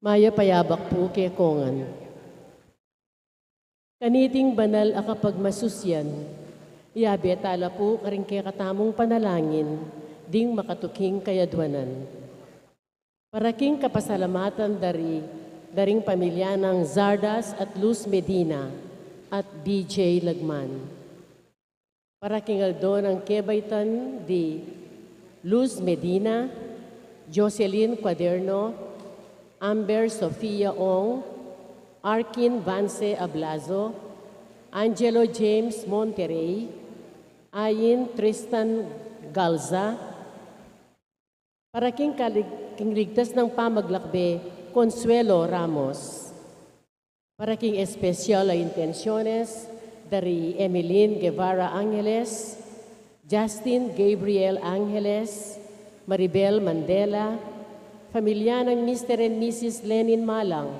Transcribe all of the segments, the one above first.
Maya payabak po kay kongan. Kaniting banal a kapag masusyan, iabe tala po karing kay katamong panalangin, ding makatuking kayadwanan. Paraking kapasalamatan daring pamilya ng Zardas at Luz Medina at BJ Lagman. Paraking aldo ng kebaitan di Luz Medina, Jocelyn Cuaderno, Amber Sofia Ong, Arkin Vance Ablazo, Angelo James Monterrey, Ayin Tristan Galza, paraking ligtas ng pamaglakbe, Consuelo Ramos, paraking espesyal a intensyones dari Emeline Guevara Angeles, Justin Gabriel Angeles, Maribel Mandela, pamilya ng Mr. and Mrs. Lenin Malang,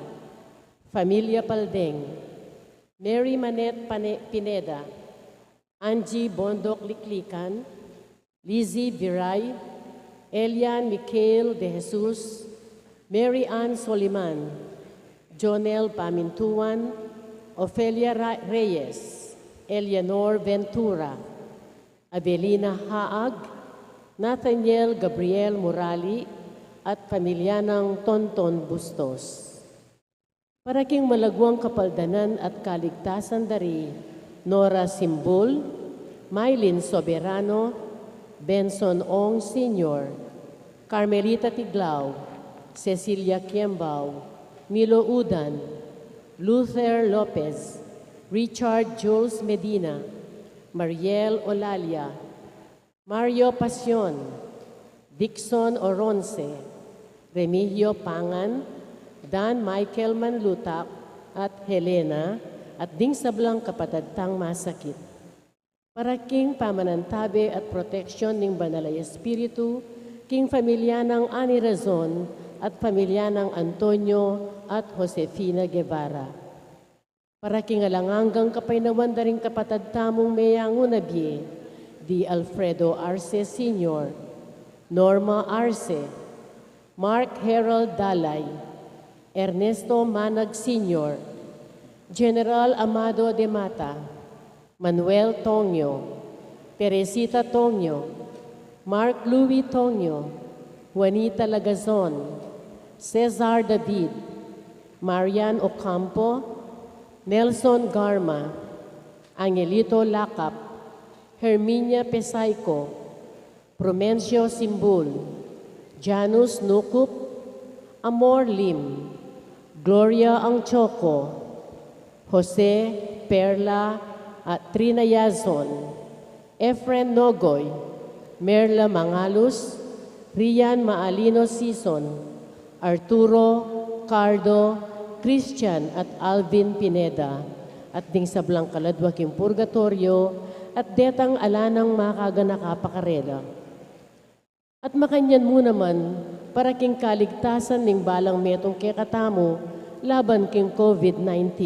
Familia Paldeng, Mary Manette Pineda, Angie Bondok Liklikan, Lizzie Viray, Elian Michael De Jesus, Mary Ann Soliman, Jonel Pamintuan, Ofelia Reyes, Eleanor Ventura, Avelina Haag, Nathaniel Gabriel Morali, at pamilya ng Tonton Bustos. Paraking malagwang kapaldanan at kaligtasan dari Nora Simbul, Mylene Soberano, Benson Ong Sr., Carmelita Tiglao, Cecilia Kiembao, Milo Udan, Luther Lopez, Richard Jules Medina, Mariel Olalia, Mario Pasion, Dixon Oronce, Remigio Pangan, Dan Michael Manlutak, at Helena, at ding sablang kapatagtang masakit. Paraking pamanantabi at proteksyon ng Banalay Espiritu, king pamilya ng Ani Razon at pamilya ng Antonio at Josefina Guevara. Paraking alanganggang kapainawan daring kapatagtamong mayangunabye, di Alfredo Arce Sr., Norma Arce, Mark Harold Dalay, Ernesto Manag Sr., General Amado de Mata, Manuel Tonyo, Teresita Tonyo, Mark Louis Tonyo, Juanita Lagazon, Cesar David, Marian Ocampo, Nelson Garma, Angelito Lakap, Herminia Pesayco, Promencio Simbul, Janus Nukup, Amor Lim, Gloria Angchoco, Jose Perla at Trina Yazon, Efren Nogoy, Merla Mangalus, Rian Maalino Sison, Arturo Cardo, Christian at Alvin Pineda, at ding sablang kaladwaking purgatorio at detang alanang makaganakapakarela. At makanyan mo naman, para king kaligtasan ning balang metong kekatamo, laban king COVID-19.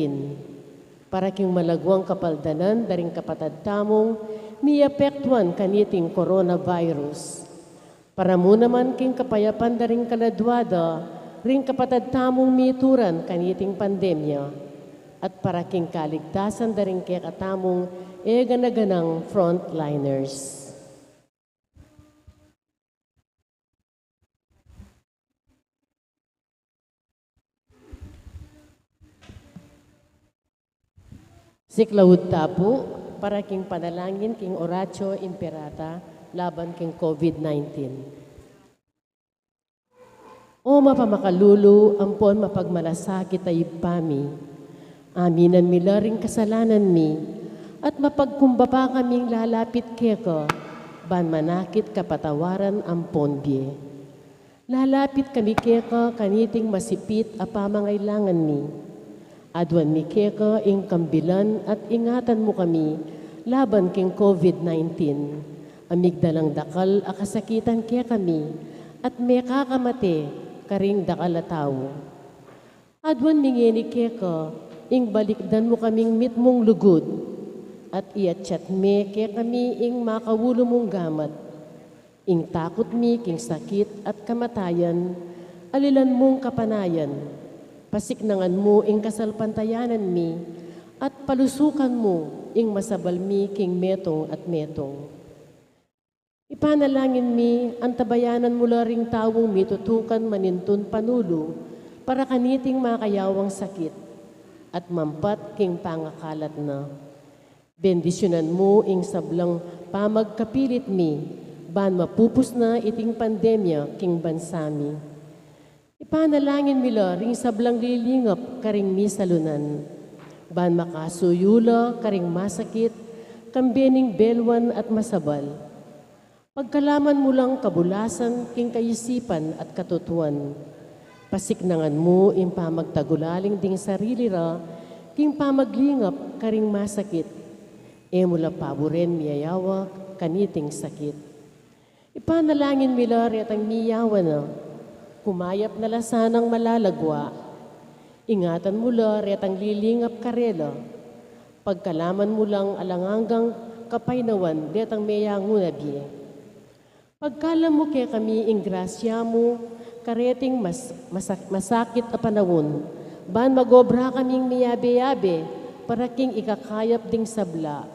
Para king malagwang kapaldanan, daring kapatadtamong, miapektuan kaniting coronavirus. Para mo naman king kapayapan daring kaladwada, ring kapatadtamong mituran kaniting pandemya. At para king kaligtasan daring kekatamong, ganaganang frontliners. Siklawud tapo, para king panalangin king Horacio Imperata, laban king COVID-19. O mapamakalulu, ampon mapagmalasakit ay pami, aminan mila ring kasalanan mi, at mapagkumbaba kaming lalapit keko, ban manakit kapatawaran ampon biye. Lalapit kami keko kaniting masipit apamangailangan mi, adwan mi keka ing kambilan at ingatan mo kami laban king COVID-19. Amigdalang dakal akasakitan kaya kami at may kakamate karing dakal ataw. Adwan mingeni keka ing balikdan mo kaming mitmong lugod at iatsyat me kaya kami ing makawulo mong gamat. Ing takot mi king sakit at kamatayan, alilan mong kapanayan, Pasiknangan mo ing kasalpantayanan mi, at palusukan mo ing masabalmi king metong at metong. Ipanalangin mi, ang tabayanan mula ring tawong mitutukan manintun panulo, para kaniting makayawang sakit, at mampat king pangakalat na. Bendisyonan mo ing sablang pamagkapilit mi, ban mapupus na iting pandemya king bansami. Ipanalangin mila ring sablang lilingap karing mi salunan, ban makasuyula karing masakit, kambening belwan at masabal. Pagkalaman mo lang kabulasan king kaisipan at katutuan, pasiknangan mo ing pamagtagulaling ding sarili ra, king pamaglingap karing masakit, mula paboren miyayawak kaniting sakit. Ipanalangin mila retang miyawan na, kumayap na lasanang malalagwa, ingatan mula retang lilingap karela, pagkalaman mo lang alangangang kapainawan retang meyangunabi. Pagkalam mo kaya kami ing grasya mo, kareting masakit a panawon, ban magobra kaming miyabe-yabe, para king ikakayap ding sabla,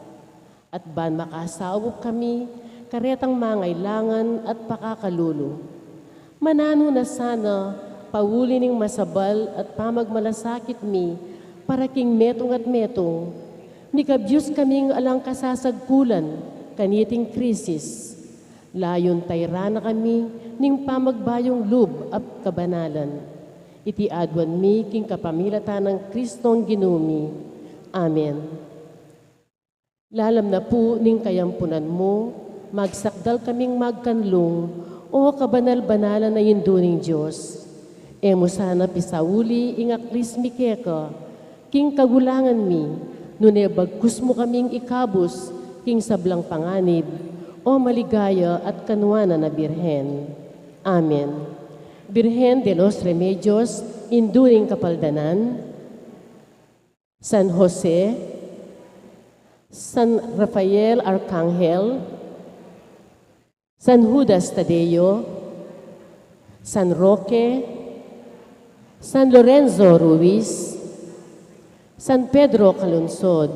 at ban makasawok kami, karetang mangailangan at pakakalulo. Manano na sana, pauli ning masabal at pamagmalasakit mi, para king metong at metong, mikabyus kaming alang kasasagkulan, kaniting krisis. Layon tayra na kami, ning pamagbayong lub at kabanalan. Iti adwan mi king kapamilatan ng Kristong ginumi. Amen. Lalam na po ning kayampunan mo, magsakdal kaming magkanlong, o kabanal-banalan na yinduning Diyos. Emo sana pisauli ing aklis mi keka, king kagulangan mi, nune bagkus mo kaming ikabos, king sablang panganib, o maligaya at kanwana na Birhen. Amen. Birhen de los Remedios, induring kapaldanan, San Jose, San Rafael Arcangel, San Judas Tadeo, San Roque, San Lorenzo Ruiz, San Pedro Calunsod,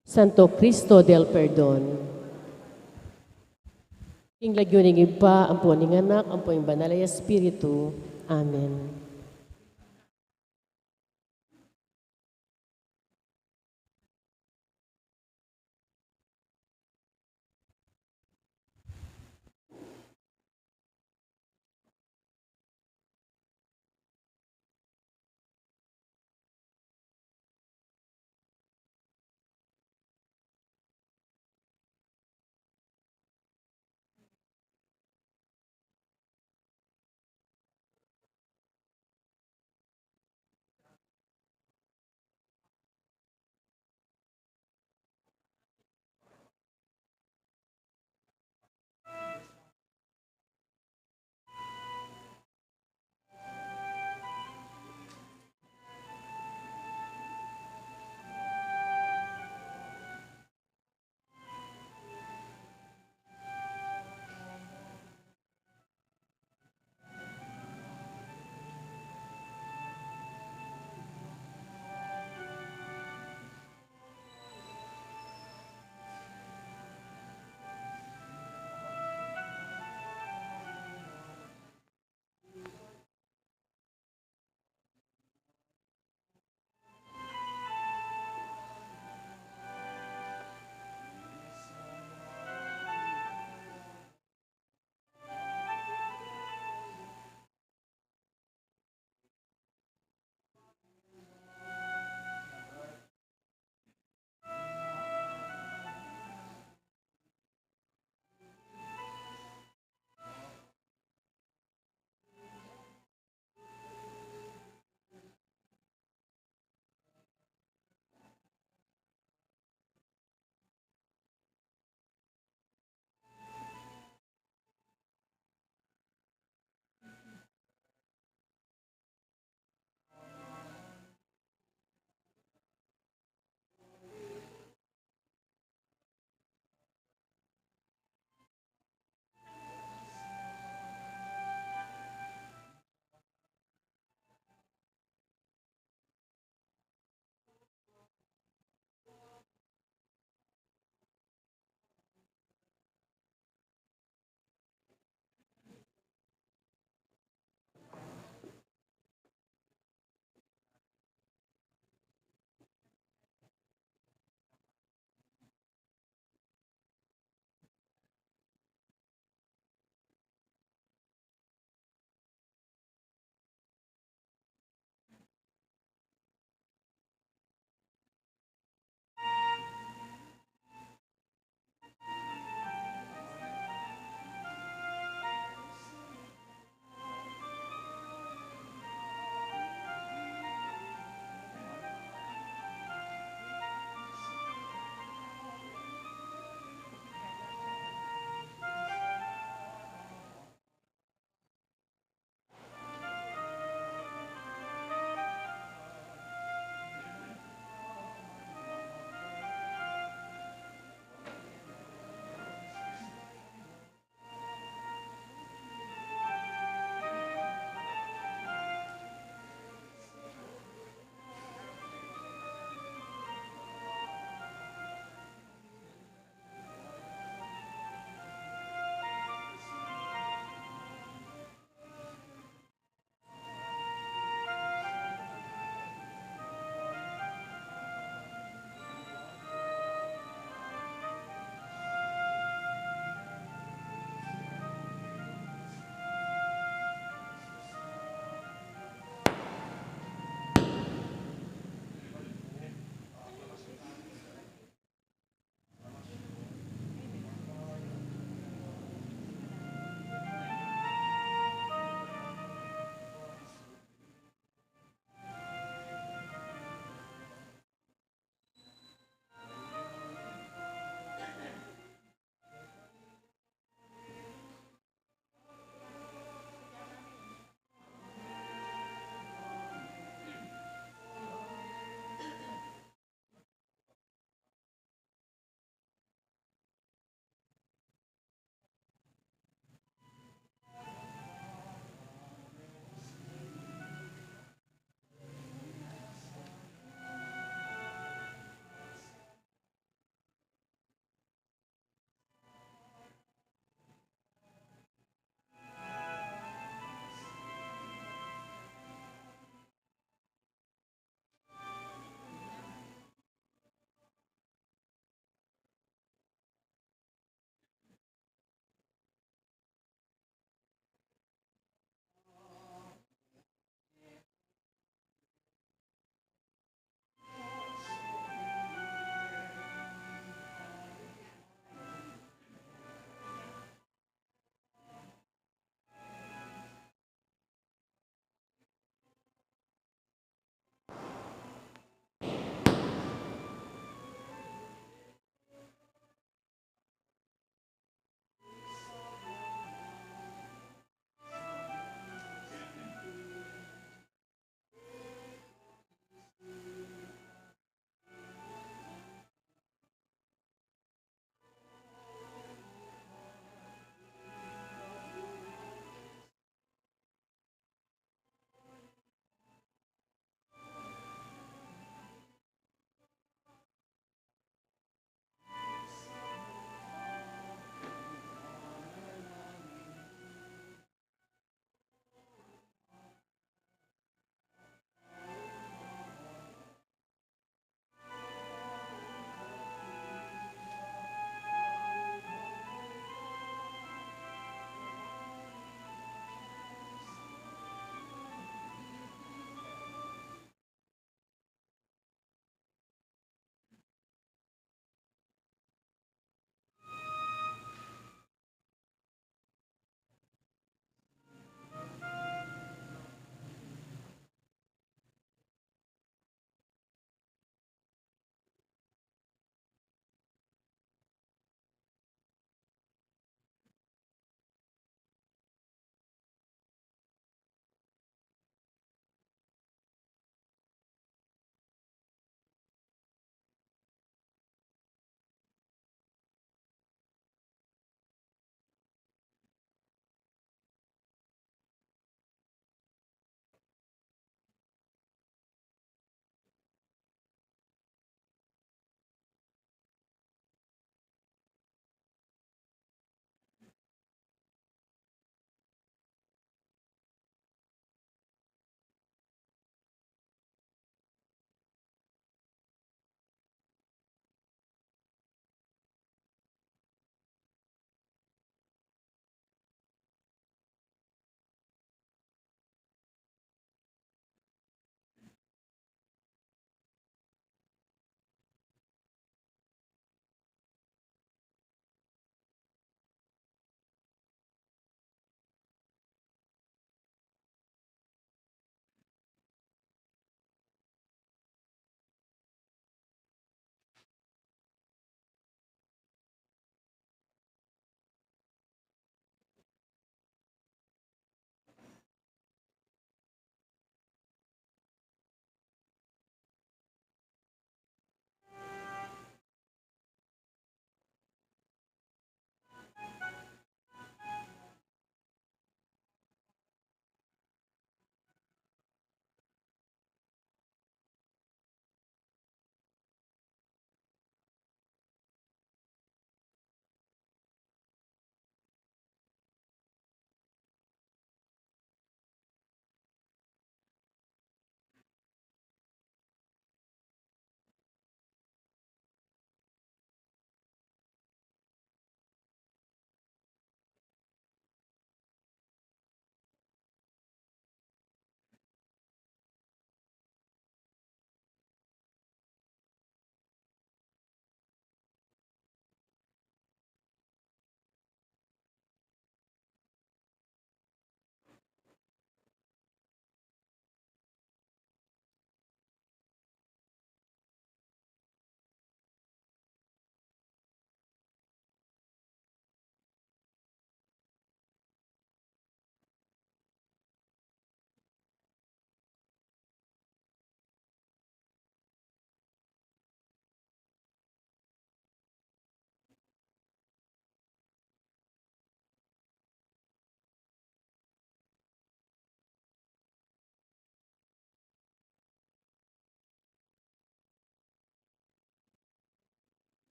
Santo Cristo del Perdon. King lagyuning iba, ang puning anak, ang puning banal ay Espiritu. Amen.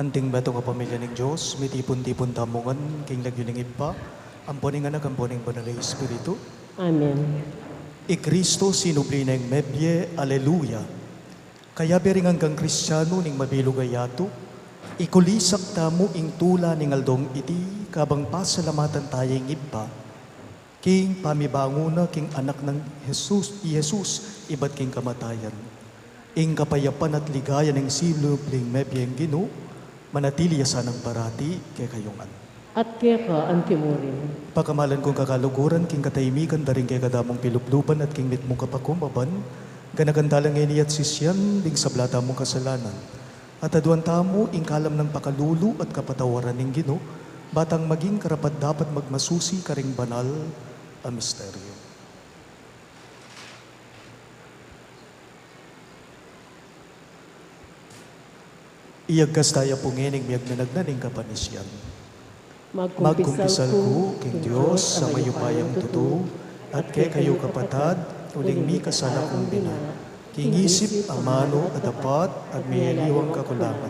Amanting bato nga pamilya ng Diyos, may tipon-tipon tamungan, king nagyuning ipa, amponing anak, amponing banal na Espiritu. Amen. Kristo sinubli na yung mebye, aleluya. Kaya bering hanggang Kristiyano ning mabilugayato, ikulisak tamo ing tula ning aldong iti, kabang pasalamatan tayong iba, king pamibanguna king anak ng Jesus, iba't king kamatayan. Ing kapayapan at ligayan ng sinubling mebyeng Gino, manatili sa ng parati kay kayungan. At kaya ang timurin. Pakamalan kong kakaluguran, king katahimikan, daring kay kadamong piluplupan at king mit mong kapakumaban, ganagandalang ngayon at sisyan, ding sablata mong kasalanan. At aduan tamo, ing kalam ng pakalulu at kapatawaran ng Gino, batang maging karapat dapat magmasusi karing banal a misteryo. Iyagkas tayo pungining miyag na nagnaning kapanisyan. Magkumpisal ko, king Diyos, sa mayupayang tuto, at kay kayo kapatad, uling mi kasala kong bina. King isip, amano, at dapat, at mayaliwang kakulangan.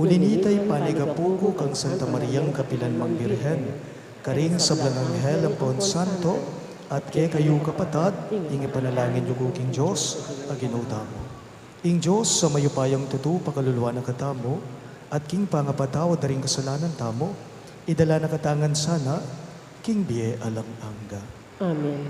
Ulinitay panigapuko kang Santa Mariang Kapilan Mang Birhen, karing sa Blananghel ang Paon Santo, at kay kayo kapatad, ing ipanalangin yugo king Diyos, aginuta mo. Ing Diyos, sa mayupayang tuto, pakaluluwa na katamo, at king pangapatawa daring kasalanan tamo, idala na katangan sana, king biye alang angga. Amen.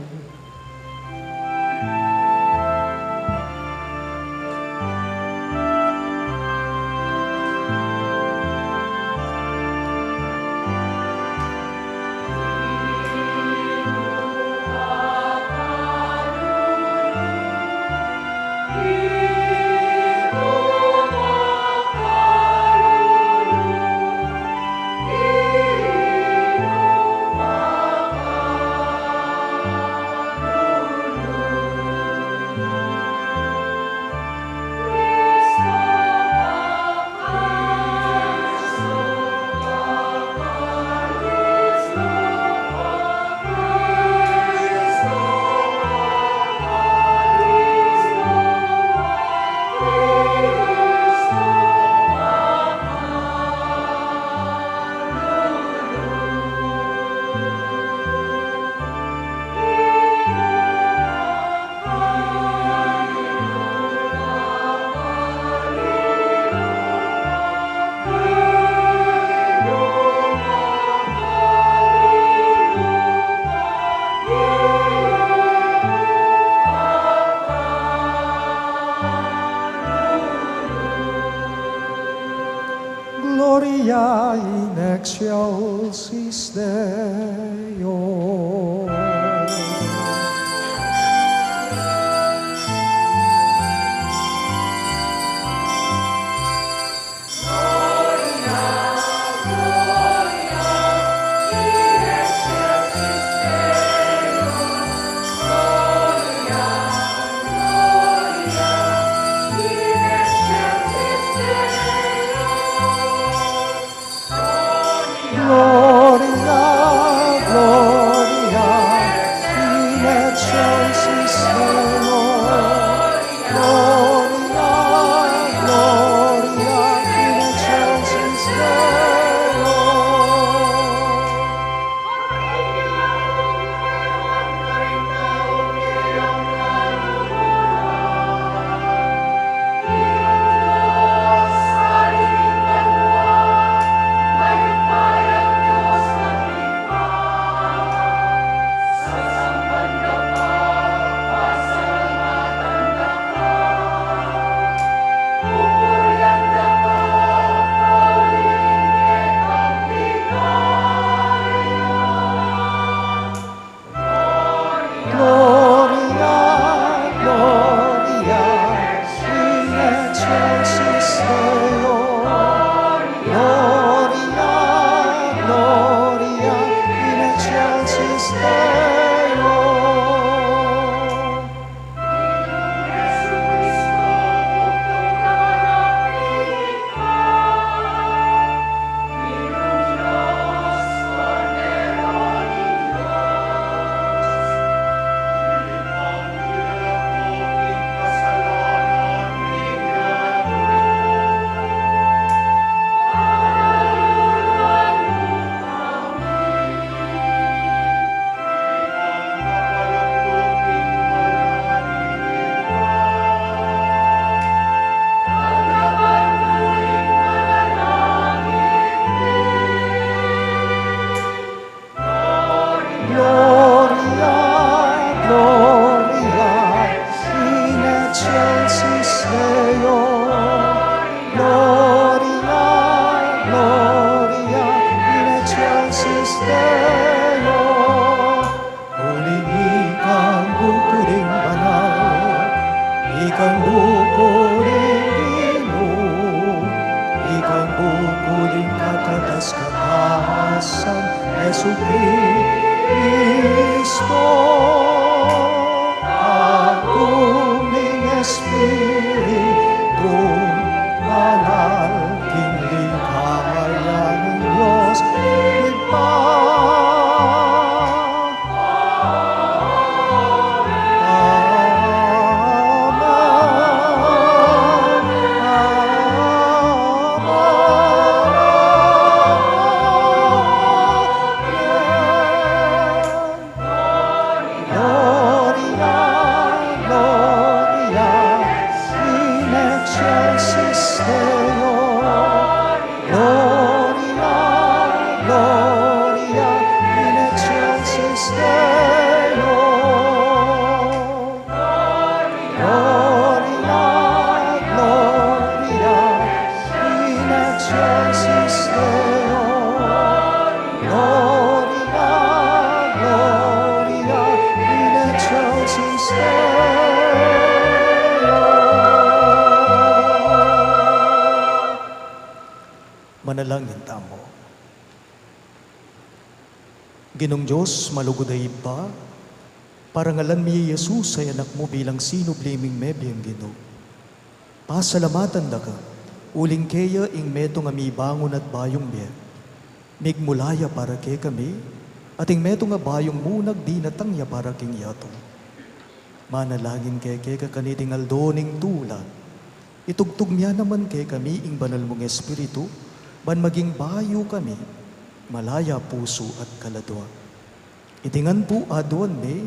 Gloria in excelsis Deo. Gloria, gloria. Deo, uling ikang bukuring banal, ikang bukuring Ginoo, ikang bukuring katatas-katasan, Jesu Cristo, aguming Espiritu, banal, kingling kaya ng Diyos, manalangin tamo. Ginong Diyos, malugoday pa, parangalan mi Jesus ay anak mo bilang sinubliming mebiyang Ginoo. Pasalamatan da ka, uling kaya ing meto nga mi bangon at bayong biya. Migmulaya para kay kami, at ing meto nga bayong munag di natangya para king yato. Manalangin kay kakaniting aldoning tulan. Itugtog niya naman kay kami ing banal mong Espiritu, ban maging bayo kami, malaya puso at kaladwa. Itingan po adon me,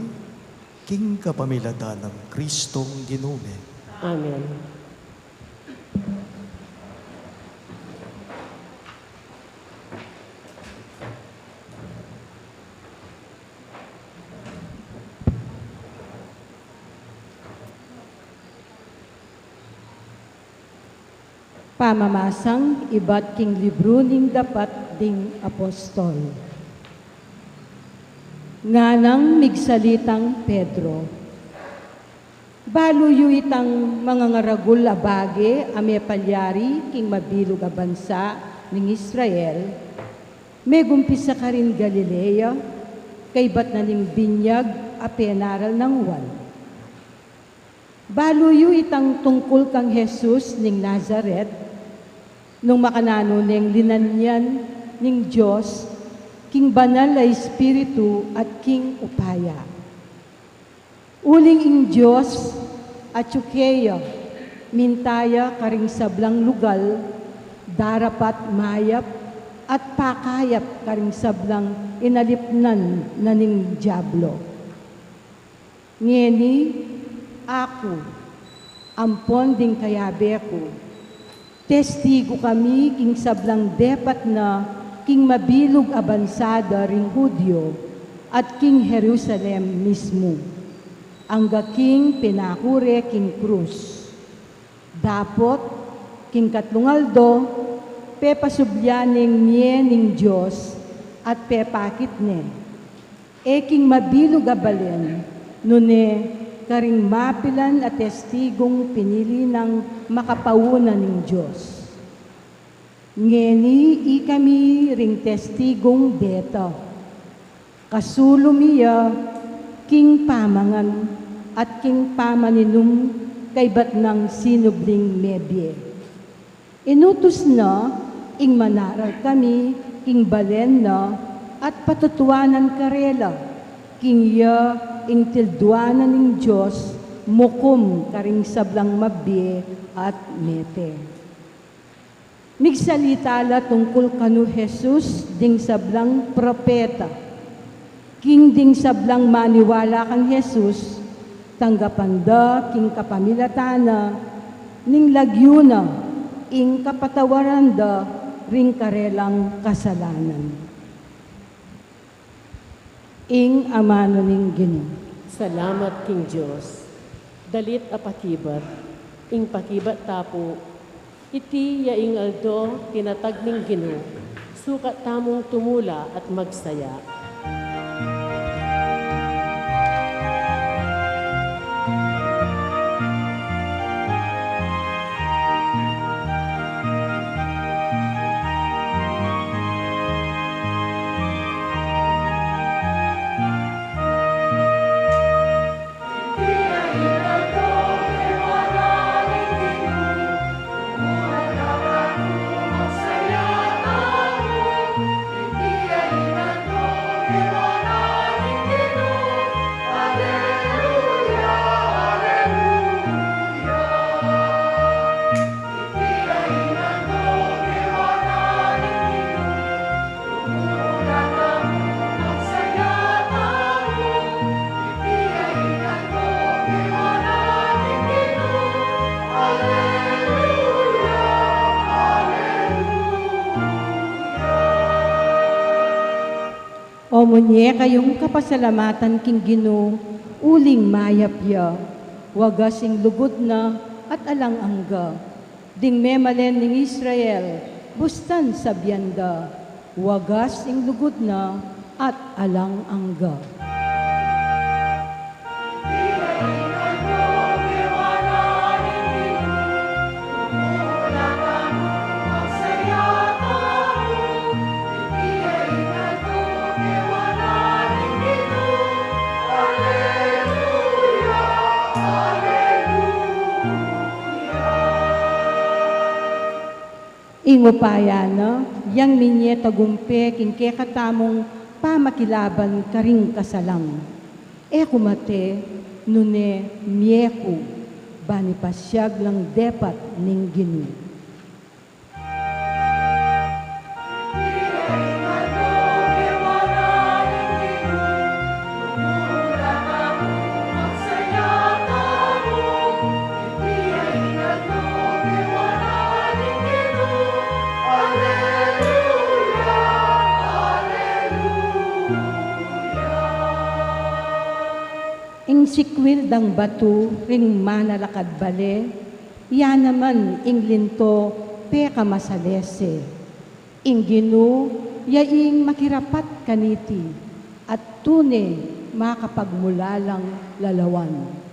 king kapamilata ng Kristong Ginoo. Amen. Pamamasang iba't king libro ning dapat ding apostol. Nganang migsalitang Pedro. Baluyo itang mga ngaragul abage ame palyari king mabilog a bansa ning Israel. May gumpisa ka rin Galilea, kay bat na ning binyag a penaral ng Juan. Baluyo itang tungkol kang Jesus ning Nazaret, nung makanano ning linanyan ning Diyos, king banal na Espiritu at king upaya. Uling ing Diyos at yukeya, mintaya karing sablang lugal, darapat mayap at pakayap karing sablang inalipnan na ning Diablo. Ngeni, ako, ampon ding kayabe ko, testigo kami king sablang depat na king mabilog abansada ring Hudyo at king Jerusalem mismo. Angga king pinakure king krus. Dapot king katlungaldo pepasubyaning niye ning Diyos at pepakit ne. King mabilog abalen nune karing mapilan at testigong pinili ng makapaunan ng Diyos. Ngeni ikami ring testigong deto. Kasulumiya king pamangan at king pamaninum kay bat ng sinubling mebye. Inutos na ing manaral kami king balen na at patutuanan karela king ya ing tilduanan ng Diyos, mukum karing sablang mabye at mete. Migsalitala tungkol kanu Jesus ding sablang propeta. King ding sablang maniwala kang Jesus, tanggapanda king kapamilatana, ning lagyuna, ing kapatawaranda, ring karelang kasalanan. Ing amano ning Ginoo. Salamat king Diyos. Dalit a pakibat, ing pakibat tapo, iti yaing aldo tinatag ning Ginoo, Sukat tamong tumula at magsaya. O munye kayong kapasalamatan king Ginoo, uling mayapya, wagasing lugod na at alang angga. Ding memalen ning Israel, bustan sa biyanda, wagasing lugod na at alang angga. Ingupaya yang minye tagumpe king kekatamong pamakilaban karing kasalang. Kumate nune mieku bani pasyag lang depat ning Ginoo. Ing sikwil dang batu ring manalakad bale, yan naman ing linto peka masalese. Ing Ginoo yaing makirapat kaniti at tune makapagmulalang lalawan.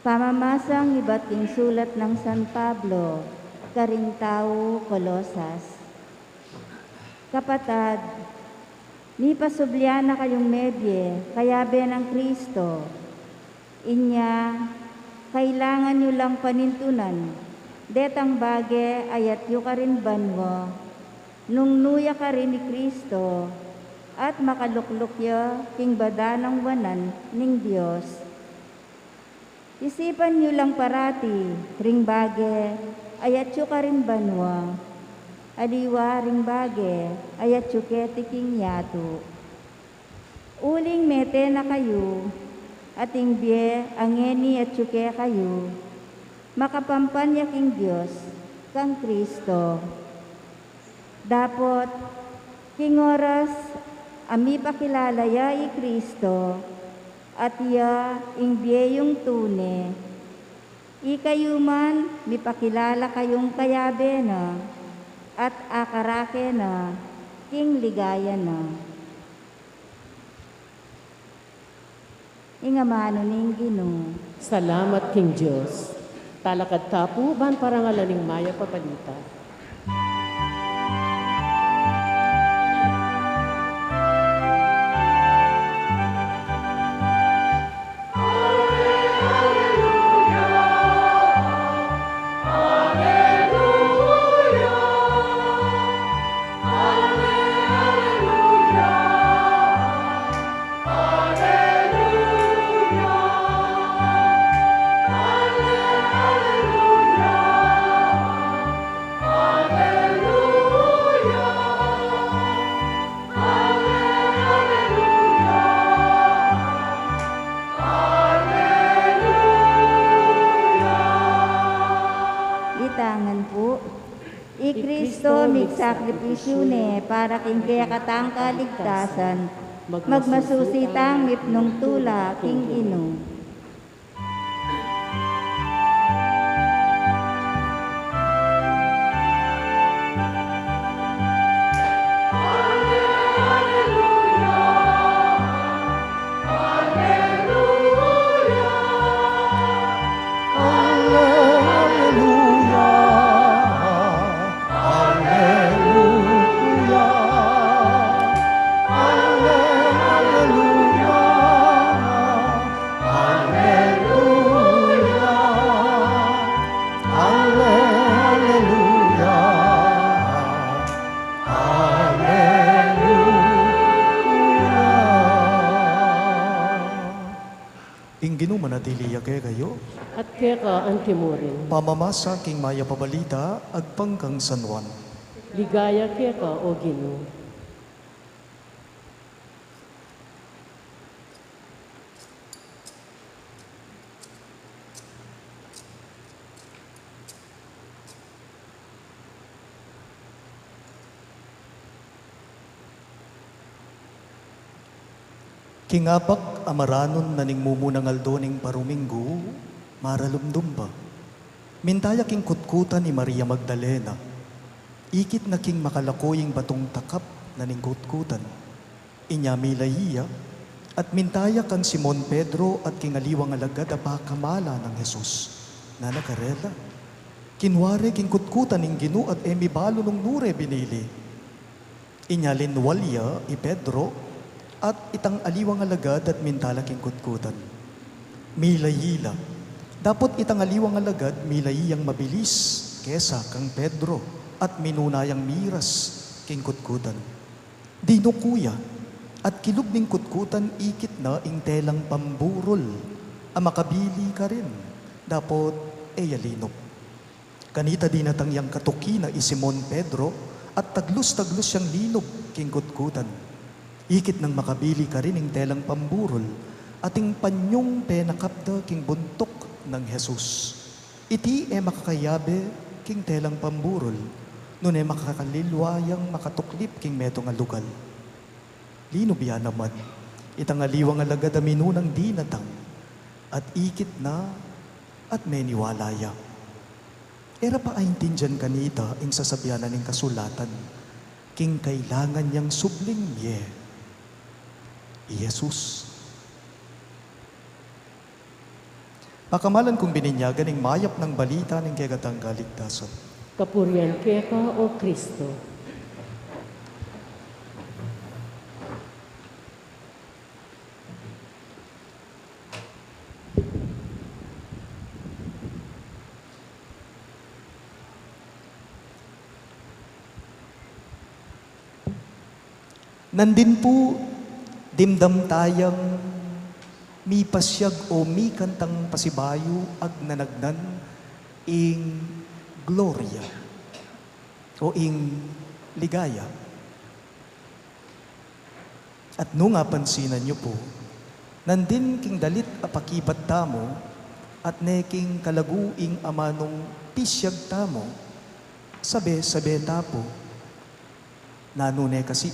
Pamamasang iba't ing sulat ng San Pablo, karing tao, Kolosas. Kapatad, ni pasublyan na kayong medye, kayabe ng Kristo. Inya, kailangan nyo lang panintunan, detang bage ayat yu ka rin banwo, nung nuya ka rin ni Kristo, at makalukluk yo king badanang wanan ning Diyos. Isipan nyo lang parati, ring bage, ayat yu ka rin banwa. Aliwa ring bage, ayat yu ketiking yato. Uling mete na kayo, ating bie, angeni at yu ke kayo. Makapampanya king Diyos, kang Kristo. Dapot, king oras, ami pakilalaya i Kristo, at iya ing biyeyong tune. Ikayuman, mipakilala kayong kayabe na, at akarake na, king ligaya na. Ingamano ning Ginoo. Salamat king Diyos. Talakad tapu, ban parangalan ning maya papalita. Alleluia, alleluia. sakripisyo ne para king kaya katang kaligtasan, magmasusitang mipnong tula king ino. Inginu manatiliya kayo, At keka ang timurin. pamamasa king maya pabalita, agpangkang San Juan. Ligaya keka o Ginoo. Kingapak amaranon na ning mumunang aldoning paruminggo, maralumdum ba? Mintaya king kutkutan ni Maria Magdalena, ikit na king makalakoying batong takap na ning kutkutan. Inya milahiya, at mintaya kang Simon Pedro at king aliwang alagad apakamala ng Jesus, na nakarela. Kinware king kutkutan ning Ginoo at emibalo nung nure binili. Inya linwalya i Pedro, at itang aliwang alagad at mintala king kutkutan. Milayila. Dapat itang aliwang alagad milayiyang mabilis kesa kang Pedro at minunayang miras king kutkutan. Dino kuya at kilog ning kutkutan ikit na ing telang pamburol a makabili ka rin. Dapat eyalinop. Kanita dinatang yang katuki na i Simon Pedro at taglus-taglus siyang linog king kutkutan. Ikit nang makabili ka rin ng telang pamburol, ating panyong penakapda king buntok ng Jesus. Iti makakayabe king telang pamburol, nun makakalilwayang makatuklip king metong alugal. Lino biya naman, itang aliwang alagad aminunang dinatang, at ikit na at meniwalaya. Era pa ay intindihan kanita ing sasabyanan ng kasulatan, king kailangan niyang subling Jesus. Pakamalan kong bininyagan ng mayap ng balita ng kagatang kaligtasan. Kapurian keka o Kristo. Nandin po dimdam tayang mi pasyag o mi kantang pasibayo ag nanagnan ing gloria o ing ligaya. At nung pansinan niyo po, nandin king dalit apakibat tamo at neking kalaguing amanong pisyag tamo, sabe tapo, nanune kasi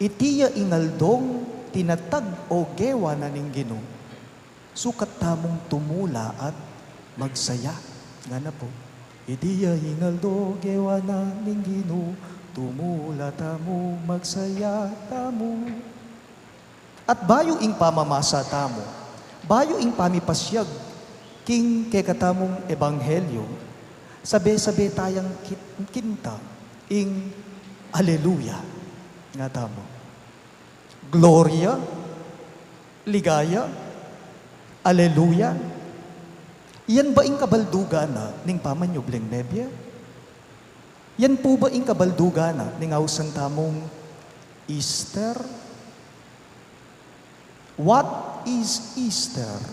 itiya ingaldong tinatag o gewa na ning Ginoo, sukat tamong tumula at magsaya. Nga na po, itiya ingaldo gewa na ning Ginoo, tumula tamo, magsaya tamo. At bayo ing pamamasa tamo, bayo ing pamipasyag, king kekatamong ebanghelyo, sabi tayang kinta, ing Alleluia. Nga tamo. Gloria, ligaya, Alleluia. Yan ba ing kabalduga na ning pamanyubling nebya? Yan po ba ing kabalduga na ning awsan tamong Easter? What is Easter?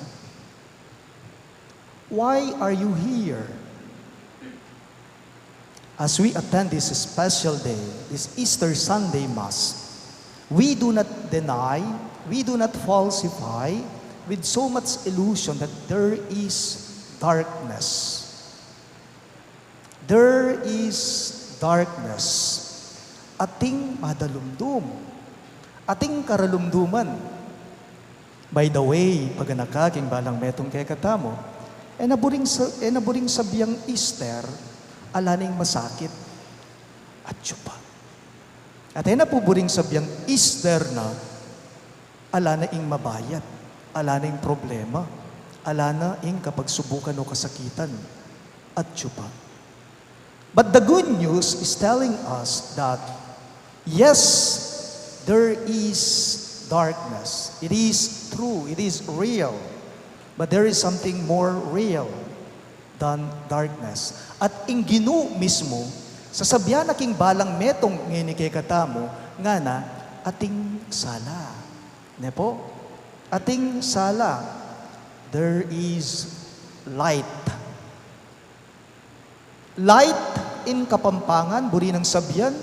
Why are you here? As we attend this special day, this Easter Sunday Mass, we do not deny, we do not falsify with so much illusion that there is darkness. There is darkness. Ating madalumdum. Ating karalumduman. By the way, pag nakaking balang metong kay katamo, naburing sabiyang Easter, alaning masakit at tsupa. At napuburing sabiyang Easter na, ala na ing mabayat, ala na ing problema, ala na ing kapagsubukan o kasakitan at tsupa. But the good news is telling us that, yes, there is darkness. It is true. It is real. But there is something more real than darkness. At ing Ginoo mismo, sasabihan na king balang metong ngini kay katamo, nga na, ating sala. Ne po? Ating sala. There is light. Light in Kapampangan, buri ng sabyan,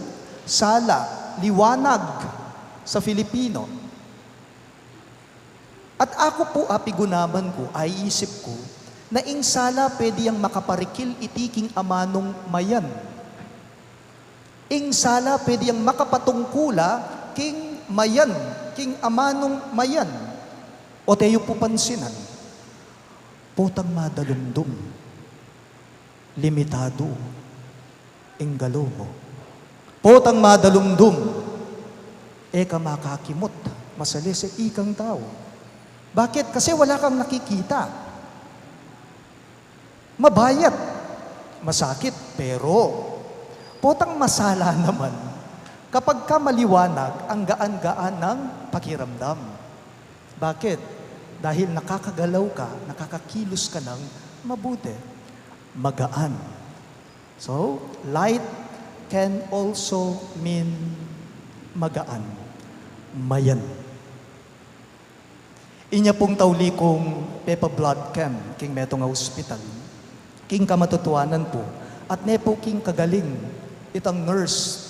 sala, liwanag sa Filipino. At ako po, apigunaman ko, ay isip ko, na ing sala pwede yang makaparikil itiking amanong mayan. Ing sala pwede yang makapatungkula king mayan, king amanong mayan. O tayo po pansinan, putang madalumdum, limitado, inggalo mo. Potang madalumdum, eka makakimot, masalis ikang tao. Bakit? Kasi wala kang nakikita. Mabayat, masakit, pero potang masala naman kapag ka maliwanag ang gaan-gaan ng pakiramdam. Bakit? Dahil nakakagalaw ka, nakakakilos ka ng mabuti, magaan. So, light can also mean magaan, mayan. Inya pong tawli kong pepa blood camp, king metong hospital, king kamatutuanan po, at nepo king kagaling, itang nurse,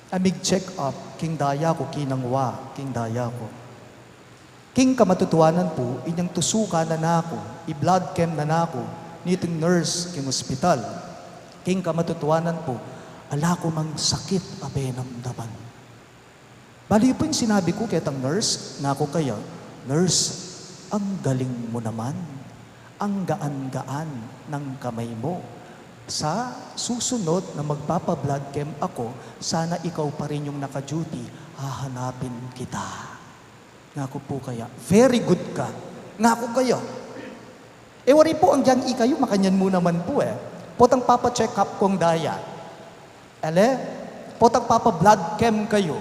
amig check up, king daya ko, kinangwa, king daya ko. King kamatutuanan po, inyang tusuka na nako, i-blood chem na nako, niting nurse, king hospital. King kamatutuanan po, ala ko mang sakit apenamdaman. Bali po yung sinabi ko ketang nurse, nako kaya, nurse, ang galing mo naman, ang gaan-gaan ng kamay mo. Sa susunod na magpapa-blood chem ako, sana ikaw pa rin yung naka-duty, hahanapin kita. Ngako po kaya, very good ka. Ngako kaya. Wari po ang diyang ikayo, makanyan mo naman po Potang papa-check up kong daya. Potang papa-blood chem kayo.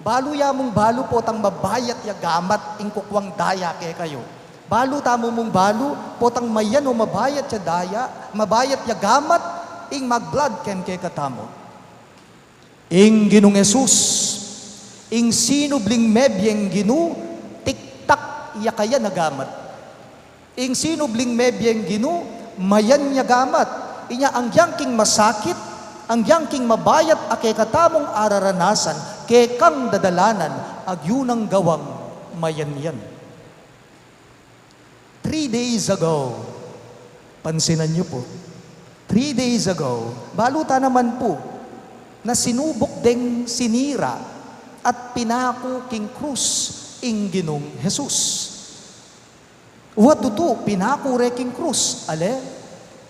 Balo ya mong balo potang mabayat ya gamat ing kukwang daya kay kayo. Balo tamo mong balo, potang mayan o mabayat ya daya, mabayat ya gamat ing mag-blood chem kay katamo. Ing Ginong Jesus, ing sinubling mebyeng Ginu, tiktak ya kaya nagamat. Ing sinubling mebyeng Ginu, mayan ya gamat. Inya ang yangking masakit, ang yangking mabayat ake katamong araranasan, ke kang dadalanan, agyunang gawang mayan yan. 3 days ago, pansinan niyo po, 3 days ago, baluta naman po, na sinubok ding sinira at pinako king krus ing Ginong Jesus. What to do? Pinako reking krus,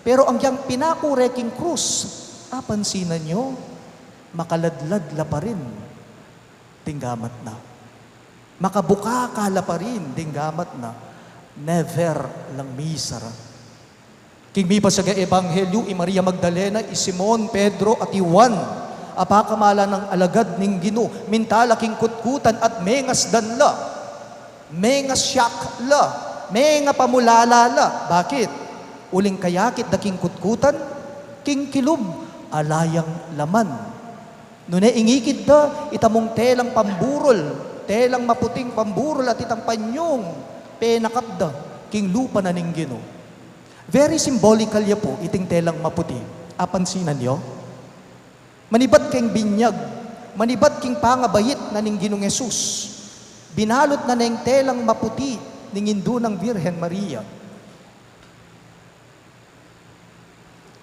Pero ang yang pinako reking krus, pansinan nyo, makaladlad la pa rin, tinggamat na. Makabuka kala pa rin, tinggamat na. Never lang misara. King mi pa sa Ebanghelyo, i Maria Magdalena, i Simon, Pedro, at Juan, apakamala ng alagad ning Ginoo, mintala king kutkutan at mengas danla, mengas syak la, menga pamulala la. Bakit? Uling kayakit da king kutkutan, king kilub, alayang laman. Nune ingikid da, itamong telang pamburol, telang maputing pamburol at itang panyong, penakap da, king lupa na ning Ginoo. Very symbolical ya po, iting telang maputi. Apansinan nyo? Manibat king binyag, manibat king pangabayit na ning Ginong Jesus. Binalot na ning telang maputi, ning Indo ng Virgen Maria.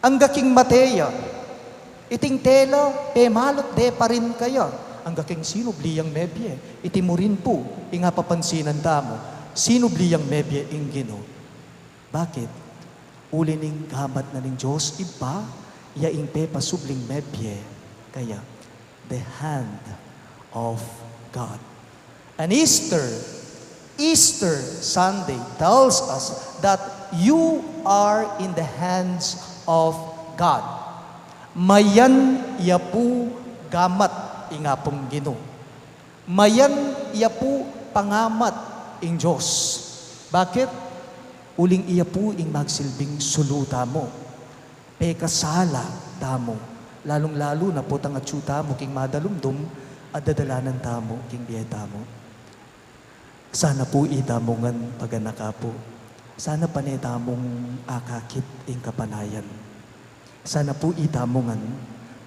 Ang gaking Matea, Iting tela, pemalot de pa rin kaya. Ang gaking sinubliyang mebye, iti mo rin po, inga papansinan tamo, sinubliyang mebye ing Ginoo. Bakit? Uli ning gamat na ning Diyos, iba, yaing pe pasubling mebye, kaya, the hand of God. And Easter Sunday tells us that you are in the hands of God. Mayan yapu gamat ingapong Ginoo. Mayan yapu pangamat ing Diyos. Bakit? Uling iyapu ing magsilbing suluta mo. Pekasala tamo. Lalong-lalo na po tang atsyuta mo king madalumdum at dadalanan tamo king biyeta mo. Sana po itamongan paganaka po. Sana panetamong akakit ing kapanayan. Sana po itamongan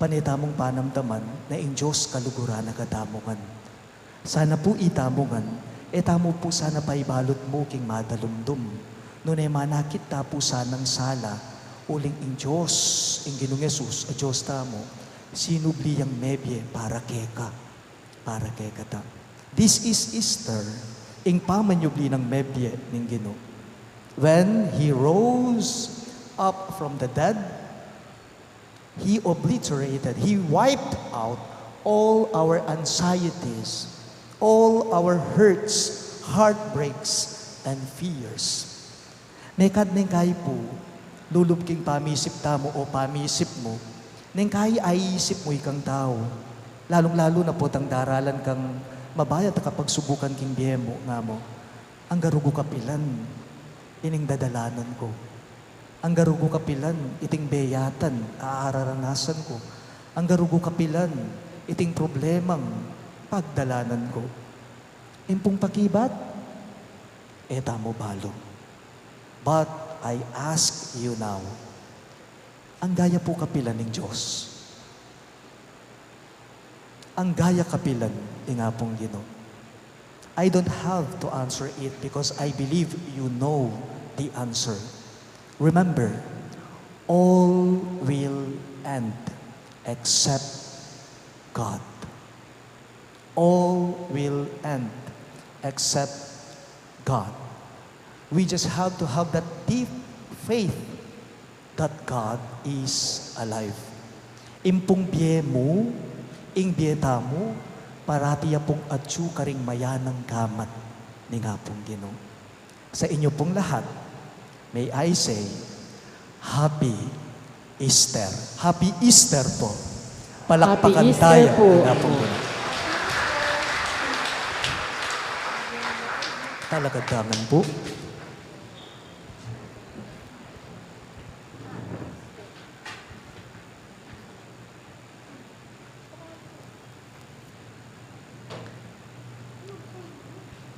panetamong panamtaman na ing Diyos kaluguran na katamongan. Sana po itamongan, etamo po sana paibalot mo king madalumdum. Nunay manakit ta po sanang sala, uling ing Diyos, ing Ginoong Yesus, a Diyos tamo, sinubliyang mebye para keka ta. This is Easter, ing pamanyubli ng mebye ning Ginoo. When He rose up from the dead, He obliterated, He wiped out all our anxieties, all our hurts, heartbreaks, and fears. Nekad neng kay po, lulubking pamisip tamo o pamisip mo, neng kay ay isip mo ikang tao, lalong-lalo na po tang daralan kang mabayat kapag subukan king biyemo nga mo, ang garugo kapilan, ining dadalanan ko. Ang garugo kapilan, iting beyatan, aararanasan ko. Ang garugo kapilan, iting problemang pagdalanan ko. Impong pakibat, etamo balo. But I ask you now, ang gaya po kapilan ng Diyos. Ang gaya kapilan ng apong Ginoo. I don't have to answer it because I believe you know the answer. Remember, all will end except God. All will end except God. We just have to have that deep faith that God is alive. Impong biye mo, ing biyeta mo, parati pong atsu karing mayanang gamat ni nga pong Ginoo. Sa inyo pong lahat, may I say, Happy Easter. Happy Easter po. Palakpakan Happy Easter tayo po. ni nga pong Ginoo. Talagadangan po.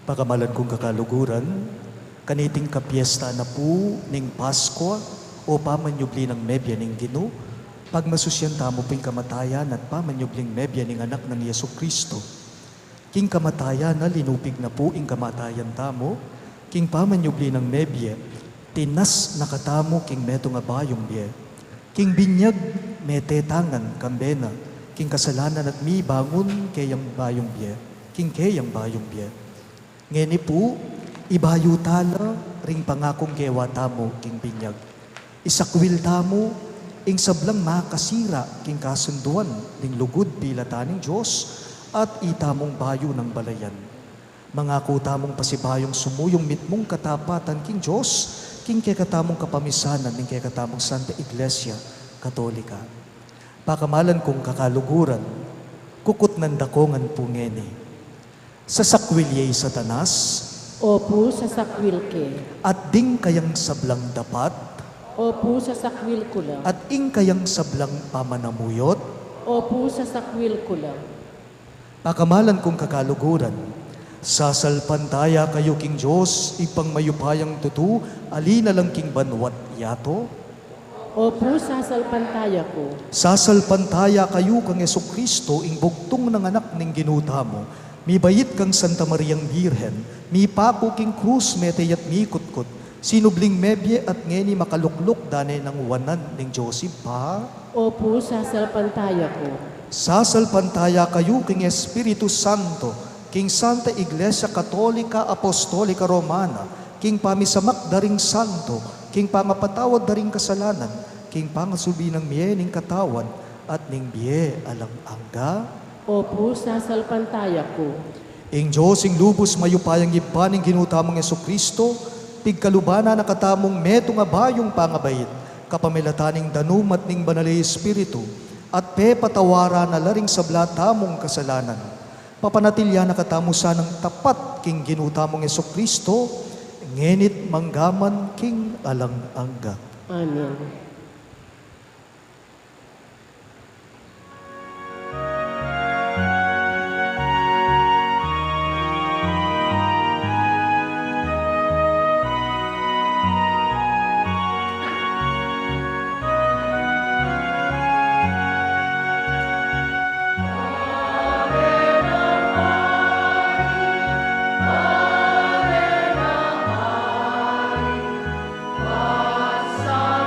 Pagamalan kong kakaluguran, kaniting kapiesta na po ning Pasko o pamanyubli ng mebya ning Ginoo, pagmasusyan tamo ping kamatayan at pamanyubling mebya ning anak ng Yesu Kristo. King kamatayan na linupig na po ing kamatayan tamo, king pamanyubli ng mebya, tinas nakatamo king meto nga bayong biye. King binyag metetangan kambena, king kasalanan at mi bangon kayang bayong biye, king kayang bayong biye. Ngeni po, ibayo tala, ring pangakong kewa tamo, king binyag. Isakwil tamo, ing sablang makasira, king kasunduan, ning lugod bilataning Diyos, at itamong bayo ng balayan. Mangako tamong pasibayong sumuyong mitmong katapatan, king Diyos, king kekatamong kapamisanan, ning kekatamong Santa Iglesia Katolika. Pakamalan kong kakaluguran, kukut ng dakongan po ngeni. Sa sakwilyay Satanas, Opo sa sakwil ke. at ding kayang sablang dapat, Opo sa sakwil ko lang. at ing kayang sablang pamanamuyot, Opo sa sakwil ko lang. pakamalan kong kakaluguran, sasalpantaya kayo king Diyos, ipang mayupayang tutu, alina lang king banwat yato, Opo sasalpantaya ko. sasalpantaya kayo kang Yesu Kristo, ing bugtong ng anak ning ginuta mo, mi bayit kang Santa Mariang Birhen, mi papo king krus meteyat mi kutkot, Sinubling mebye at ngeni makalukluk danay ng wanan ning Joseph pa. Opo, sasalpantaya ko. Sasalpantaya kayo king Espiritu Santo, king Santa Iglesia Katolika Apostolika Romana, king pamisamak daring santo, king pangapatawad daring kasalanan, king pangasubi ng miyening katawan, at ning biye alang angga. Opo, sasalpantaya ko. Ing Diyos ing lubos mayupayang ipaning ginutamang Jesucristo, pigkalubana na katamong meto nga bayong pangabait, kapamilataning danumat ning banalay Espiritu, at pe patawara na laring sabla tamong kasalanan. Papanatilya na katamusan ng tapat king ginutamong Jesucristo, ngenit manggaman king alang angga. Amen. Sa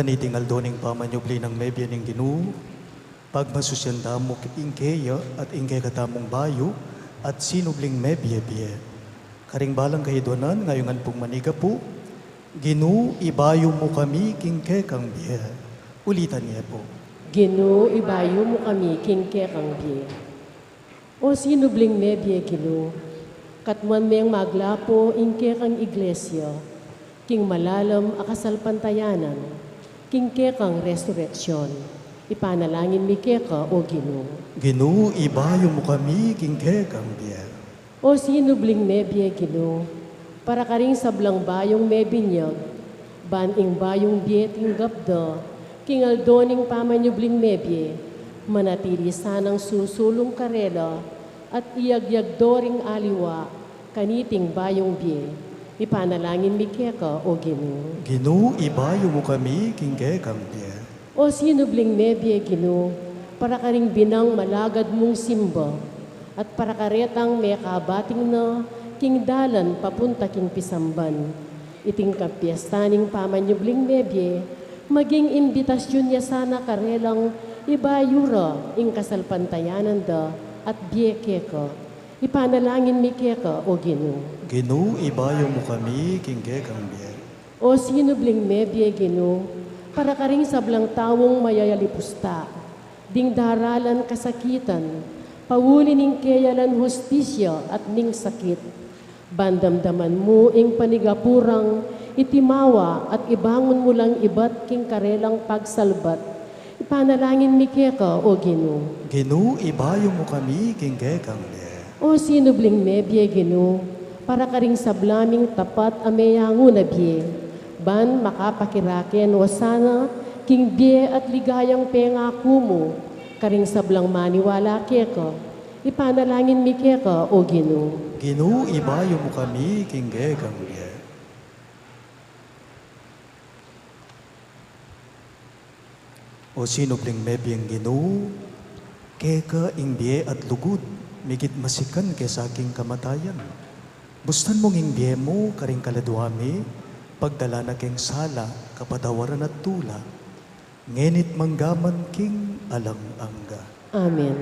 Kaniting aldoning pamanyubli ng mebya ng Ginoo, pagmasusyanda mo ingkeya at ingke katamong bayo at sinubling mebya-bya. Karing balang kahidonan ngayongan pong maniga po, Ginoo, ibayo mo kami kingke kang biya. Ulitan niya po. Ginoo, ibayo mo kami kingke kang biye. O sinubling mebye, Ginoo, katman mayang maglapo ingke kang iglesia, king malalam akasalpantayanan, kingke kang resurreksyon. Ipanalangin mi keka, O Ginoo. Ginoo, ibayo mo kami kingke kang biya. O sinubling mebye, Ginoo, para karing sablang bayong mebinyag, baning bayong bieting gabda, king aldoning pamanyubling mebye, manatili sanang susulong karela, at iyagyagdoring aliwa, kaniting bayong bie. Ipanalangin mi keka, O Ginoo. Ginoo, ibayo mo kami kingke kang biya. O sinubling mebye, Ginoo, para karing binang malagad mong simba, at para karetang may kabating na, king dalan papunta king pisamban. Iting kapiestaning pamanyubling mebye, maging imbitasyon niya sana karelang ibayura ing kasalpantayanan da at biye keka. Ipanalangin mi keka, O Ginoo. Ginoo, ibayo mo kami kingke kang biya. O sinubling mebye, Ginoo, para karing sablang tawong mayayalipusta, ding daralan kasakitan, pawuli ning keyalan hustisya at ning sakit. Bandamdaman mo ing panigapurang itimawa at ibangon mo lang iba't king karelang pagsalbat. Ipanalangin mi keka, O Ginoo. Ginoo, ibayo mo kami kingke kang biya. O sinubling mebye, Ginoo, para karing sablaming tapat ameyango na biye, ban makapakiraken wasana king biye at ligayang pengako mo, karing sablang maniwala keka. Ipanalangin mi keka, O Ginoo. Ginoo, ibayo mo kami kingke kang biya. O sinubling mebiyang Ginoo, keka ingbiye at lugod, migit masikan ke sa aking kamatayan. Bustan mong ingbiye mo, karing kaladuami, pagdala na keng sala, kapatawaran at tula, ngenit manggaman king alang-angga. Amen.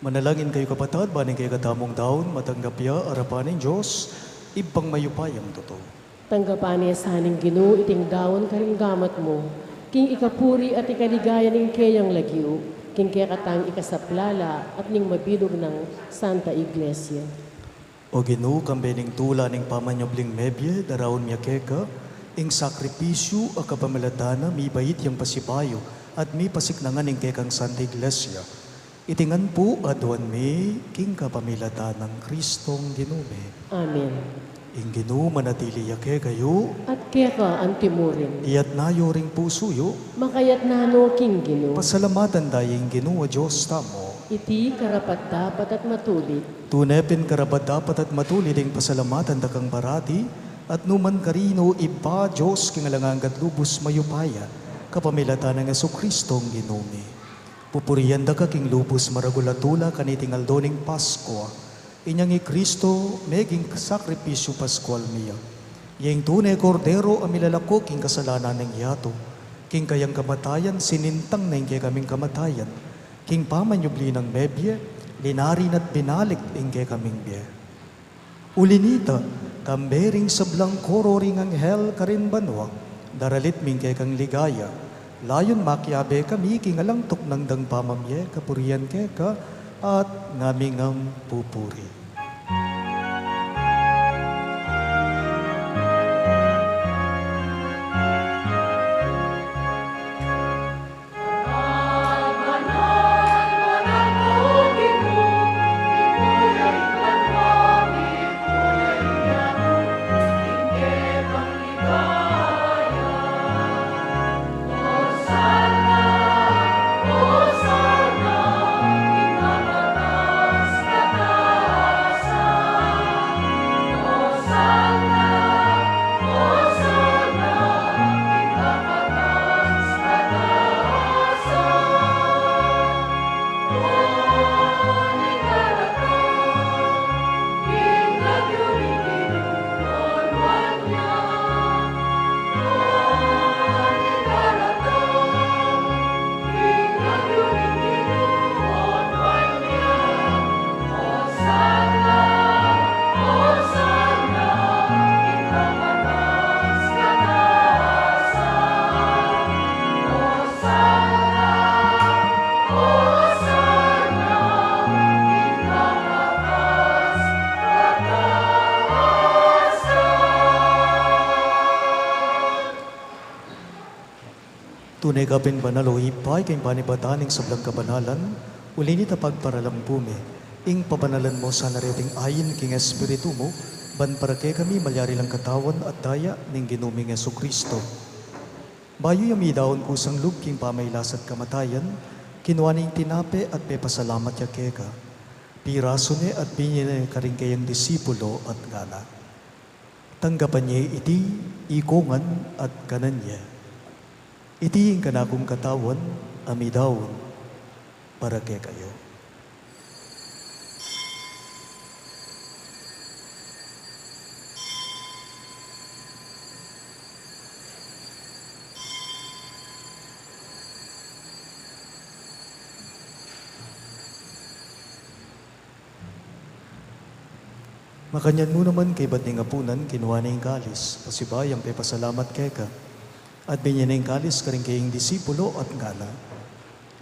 Manalangin kayo kapatad, baning kayo katamong daon, matanggap ya, arapanin Diyos, ibang mayupayang totoo. Tanggapan niya sa haning Ginoo, iting daon karing gamat mo, king ikapuri at ikaligaya ning kayang lagyo, king kaya katang ikasaplala at ning mabilog ng Santa Iglesia. O Ginoo, kambening tula ning pamanyobling mebye, darawon miya keka, ing sakripisyo a kapamalatana, mi bayit yang pasipayo, at mi pasiknangan ing kekang Santa Iglesia. Itingan po aduan mi, king kapamilata ng Kristong Ginume. Amen. Ing Ginoo manatili yake kayo, At kaya ka antimurin, iyat nayo ring pusuyo, makayat nano king Ginoo, pasalamatan dayeng Ginoo Diyos tamo. iti karapat dapat at matulit, Tunepin karapat dapat at matulid ing pasalamatan dakang barati, at numan karino iba Diyos kingalangang lubos mayupaya, kapamilata ng Jesucristong Ginumi. Pupuriyan da ka king lubos maragulatula kanitingal doning Pasko, inyang Kristo meging sakripisyo Pascual miya. Yang tunay kordero amilalako king kasalanan ng yato, king kayang kamatayan sinintang na kay kaming kamatayan, king pamanyubli ng mebye, linarin at binalik ingke kaming biye. Ulinita, kambering sablang kororing anghel karin banwa, daralit mingke kang ligaya, layon makyabe kami kingalang tuknang dang pamamye, kapurian keka, at ngamingam pupuri. Tunay kapin banalo ipay kay panibataning sablang kabanalan, ulinit a pagparalang pume, ing pabanalan mo sa nareting ayin king Espiritu mo, ban para kay kami malyari lang katawan at daya ning ginuming Jesucristo. Bayo yami daon kusang lub king pamaylasat kamatayan, kinuha ning tinape at pepasalamat ya keka. Piraso ni at binyene karing kayang disipulo at gana. Tanggapan niya iti, ikongan at kanan niya. Iti yung kanakong katawan, amidawon, para kay kayo. Makanyan mo naman kay ba't apunan, kinuha na yung kalis, pasibayang pe pasalamat kay ka. At binyan kalis karing kayong disipulo at ngana.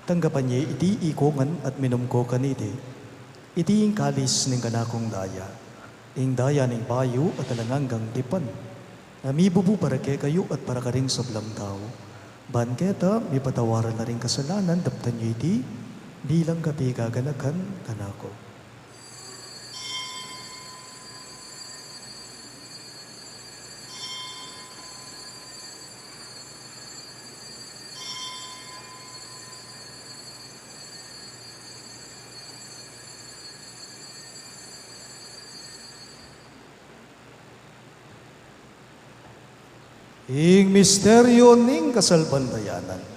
Tanggapan niya iti ikongan at minumko kaniti. Iti yung kalis ng kanakong daya. Ing daya ng bayo at talanganggang tipan. Namibubu para kay kayo at para karing sablang tao. Ban keta, may patawaran na rin kasalanan, daptan niyo iti, bilang kapi gaganakan kanako. Ing misteryo ning kasalbandayanan.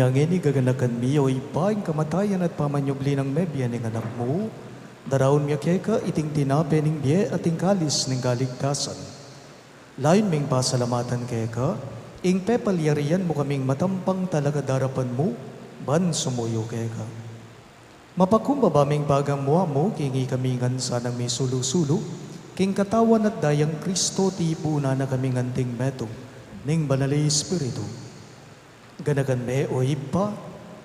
Nyangini gaganakan miyo ipaing kamatayan at pamanyubli ng mebya ng anak mo, daraon miya keka iting tinape ning biye at kalis ng kaligtasan. Layon ming pasalamatan keka, ing pepalyarian mo kaming matampang talaga darapan mo, ban sumuyo keka. Mapakumbaba ming bagang mua mo, kingi kamingan sanang may sulu-sulu, king katawan at dayang Kristo tipuna na kaming anting meto, ning banali Espiritu. Ganagan me o ipa,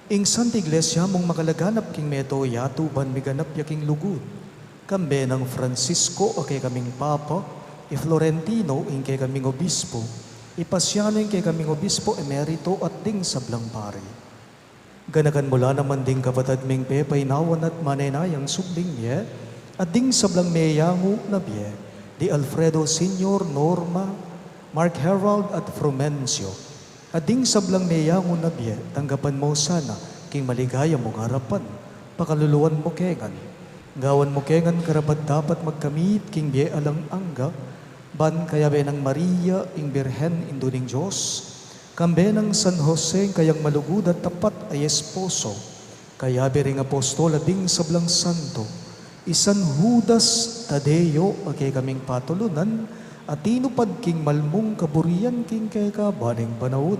ing Santa Iglesia mong makalaganap king meto yato ban miganap yaking lugod. Kambe ng Francisco o kay kaming Papa, i Florentino ing kay kaming Obispo, ipasyano ing kay kaming Obispo emerito at ding sablang pari. Ganagan mula naman ding kapatad ming pepay nawan at manenayang subling niya, at ding sablang meyango na biye, di Alfredo Senior, Norma, Mark Herald at Frumencio. At ding sablang meyango na biye, tanggapan mo sana, king maligaya mong harapan, pakaluluan mo kengan. Gawan mo kengan karapat dapat magkamit, king biye alang angga, ban kaya benang Maria, ing Birhen, induning Diyos, kambe ng San Jose, kayang malugod at tapat ay esposo, kaya bering apostol at ding sablang santo, isan Judas Tadeo, agay kaming patulunan, at tinupad king malmong kaburian king kay kabaning panahon.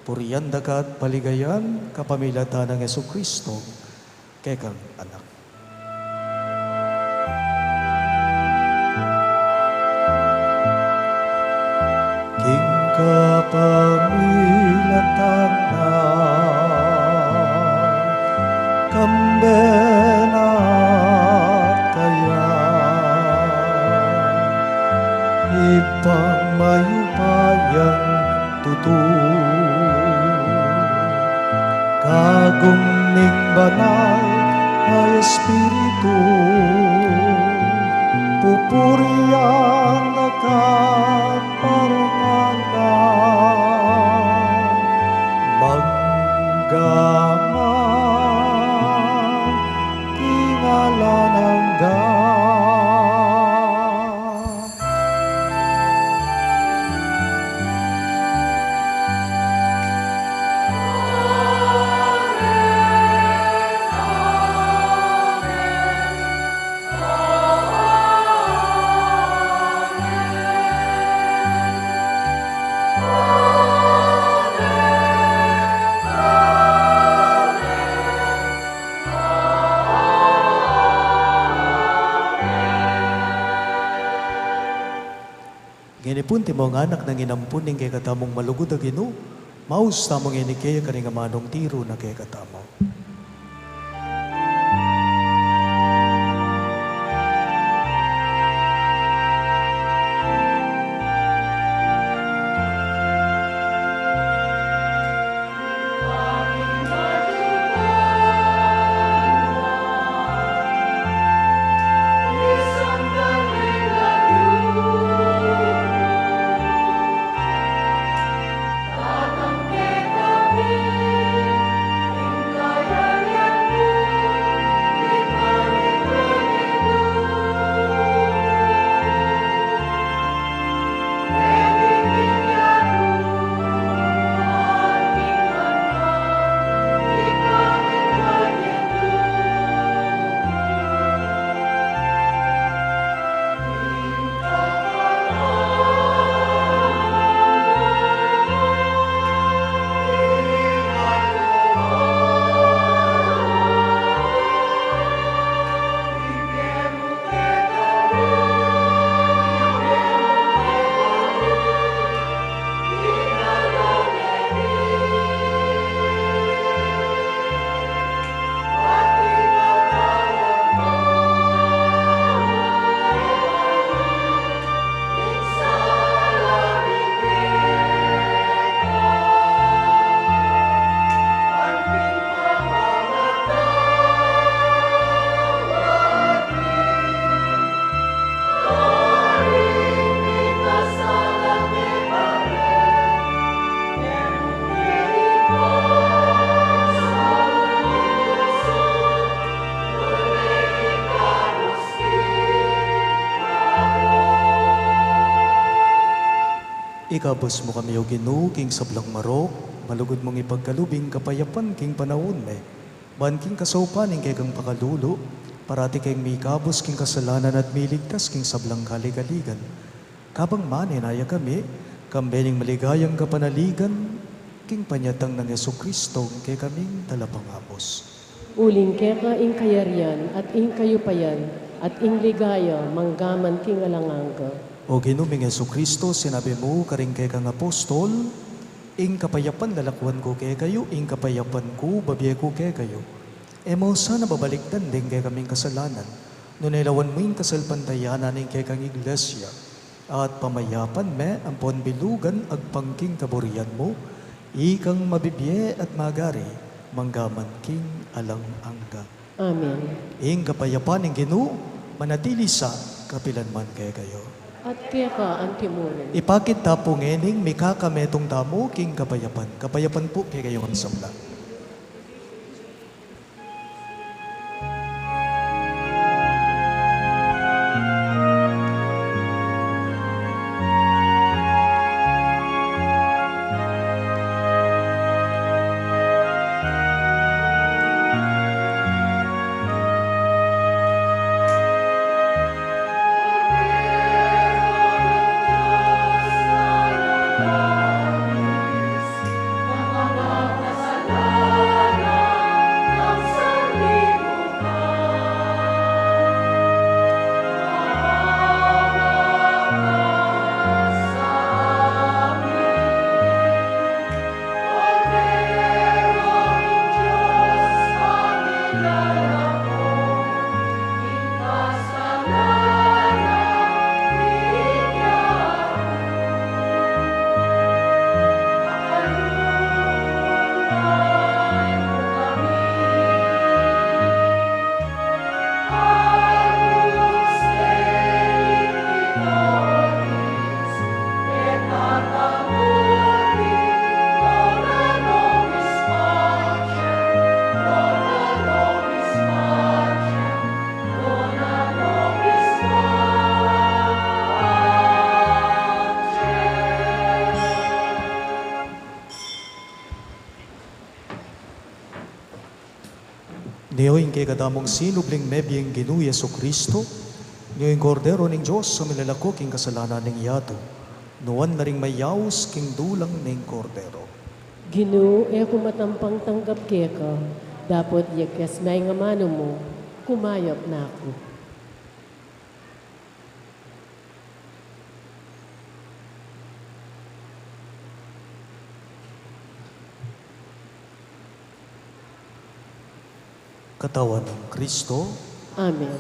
Purian dakat paligayan kapamilata ng Jesucristo, kay kang anak. King kapamilatan na kambena ipang mayupayang kagum ning banal na Espiritu, pupurian akan parangalan, manggaman kingalan hanggang. Ginipun ti mga anak nang inampuning kay katamong malugod a Ginoo, maus tamong inikaya kaning manong tiro na kay katamo. Ikabos mo kami o Ginoo, king sablang marok, malugod mong ipagkalubing kapayapan king panahon me. Ban king kasaupaning kay kang pakalulo, parati kayong mikabos king kasalanan at miligtas king sablang kaligaligan. Kabang maninaya kami, kambening maligayang kapanaligan, king panyatang ng Yesu Kristo kay kaming talapangapos. Uling keka ing kayarian at ing kayupayan at ing ligaya manggaman king alangangga. O ginuming Yesu Kristo, sinabi mo karing kay kang apostol, ing kapayapan lalakwan ko kay kayo, ing kapayapan ko babiye ko kay kayo. E mo sana babaliktan din kay kaming kasalanan, nunilawan mo ing kasalpantayanan ing kay kang iglesia, at pamayapan me ang ponbilugan agpangking kaburian mo, ikang mabibiye at magari, manggaman king alang angga. Amen. Ing kapayapan ing Ginoo, manatili sa kapilanman kay kayo. At keka ang timurin. Ipakit tapo ngening mikakametong tamo king kapayapan. Kapayapan po kay kayo ang samla. Niyo'y kay kadamong sinubling mebiyeng Ginoo Yesu Kristo, niyo'y kordero ning Diyos sa milalako king kasalanan ning yato, nuwan na ring mayaws king dulang ning kordero. Ginoo, e kumatampang tanggap keka, dapat yakas may nga mano mo, kumayap na ako. Katawan ng Kristo, Amen.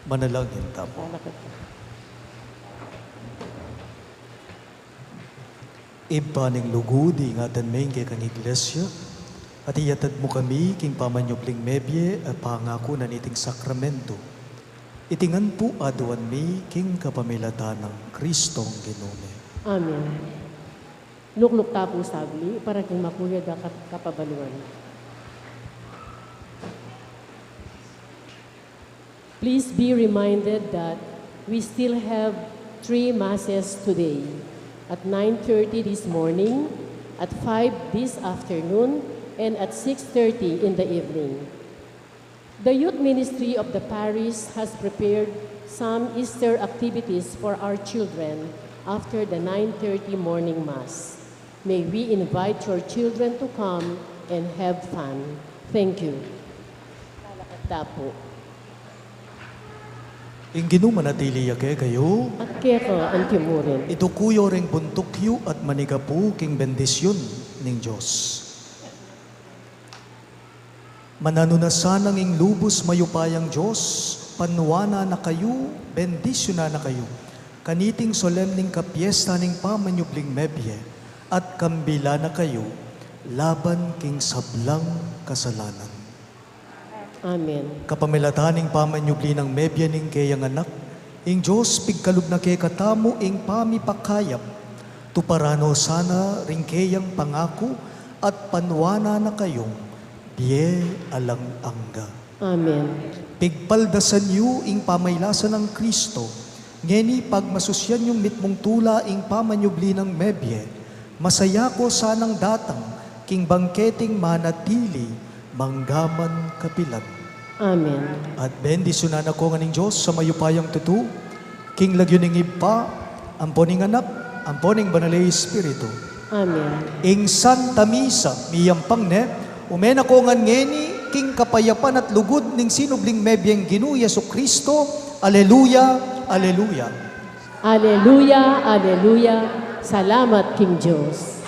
Manalangin tamo. Ibaning lugudi nga tanmeng kay kang iglesia, at iyatad mo kami king pamanyubling mebye at pangako na niting sakramento. Itingan po aduan mi king kapamilatan ng Kristong Ginome. Amen. Lukluk tapo sabli, para kung makuyad ang kapabaluan. Please be reminded that we still have 3 masses today. At 9:30 this morning, at 5 this afternoon, and at 6:30 in the evening. The youth ministry of the parish has prepared some Easter activities for our children after the 9:30 morning mass. May we invite your children to come and have fun. Thank you. Tapo. Ing ginumanatili yake kayo, At keko ang timurin. ito kuyo ring puntukyo at manigapu king bendisyon ning Diyos. Mananunasan ang ing lubos mayupayang Diyos, panwana na kayo, bendisyon na kayo, kaniting solemning kapiesta ning pamanyubling mebye, at kambila na kayo, laban king sablang kasalanan. Amen. Kapamilataning pamanyubli ng mebya ning kayang anak, ing Diyos pigkalub na kay katamo ing pamipakayap, tuparano sana ring kayang pangako at panwana na kayong biye alang angga. Amen. Pigpaldasan yu ing pamaylasan ng Kristo, ngeni pagmasusyan yung mitmong tula ing pamanyubli ng mebye, masaya ko sanang datang king bangketing manatili, manggaman kapilan. Amen. At bendisyonan ako nga ning Diyos sa mayupayang tutu, king lagyo ning ipa, amponing anak, amponing banalay Espiritu. Amen. Ing Santa Misa, miyampang ne, umen ako nga ngeni, king kapayapan at lugod ning sinubling mebyeng Ginu Yesu Kristo. Aleluya, aleluya. Aleluya, aleluya. Salamat, King Diyos.